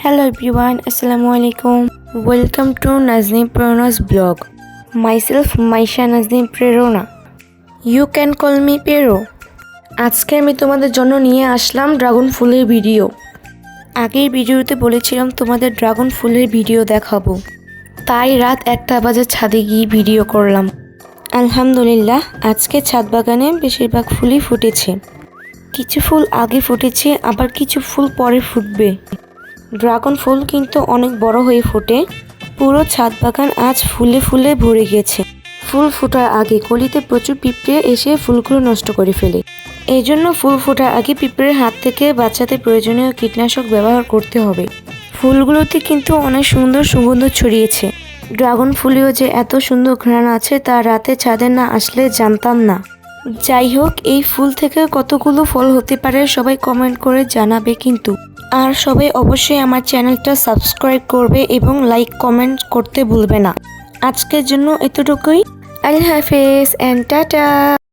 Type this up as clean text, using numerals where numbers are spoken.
Hello everyone, Assalamualaikum. Welcome to Nazneen Prerona's blog. Myself, Maisha Nazneen Prerona. You can call me Pero. আজকে আমি তোমাদের জন্য নিয়ে আসলাম dragon ফুলের ভিডিও। আগের ভিডিওতে বলেছিলাম তোমাদের ড্রাগন ফুলের ভিডিও দেখাবো, তাই রাত 1টা বাজে ছাদে গিয়ে ভিডিও করলাম। আলহামদুলিল্লাহ, আজকে ছাদ বাগানে বেশিরভাগ ফুলই ফুটেছে। কিছু ফুল আগে ফুটেছে, আবার কিছু ফুল পরে ফুটবে। ড্রাগন ফুল কিন্তু অনেক বড় হয়ে ফোটে। পুরো ছাদ বাগান আজ ফুলে ফুলে ভরে গেছে। ফুল ফোটার আগে কলিতে প্রচুর পিঁপড়ে এসে ফুলগুলো নষ্ট করে ফেলে। এই জন্য ফুল ফোটার আগে পিঁপড়ের হাত থেকে বাঁচাতে প্রয়োজনীয় কীটনাশক ব্যবহার করতে হবে। ফুলগুলোতে কিন্তু অনেক সুন্দর সুগন্ধ ছড়িয়েছে। ড্রাগন ফুলেও যে এত সুন্দর ঘ্রাণ আছে তা রাতে ছাদে না আসলে জানতাম না। যাই হোক, এই ফুল থেকে কতগুলো ফল হতে পারে সবাই কমেন্ট করে জানাবে কিন্তু। আর সবাই অবশ্যই আমার চ্যানেলটা সাবস্ক্রাইব করবে এবং লাইক কমেন্ট করতে ভুলবে না। আজকের জন্য এতটুকুই। আল্লাহ হাফেজ এন্ড টাটা।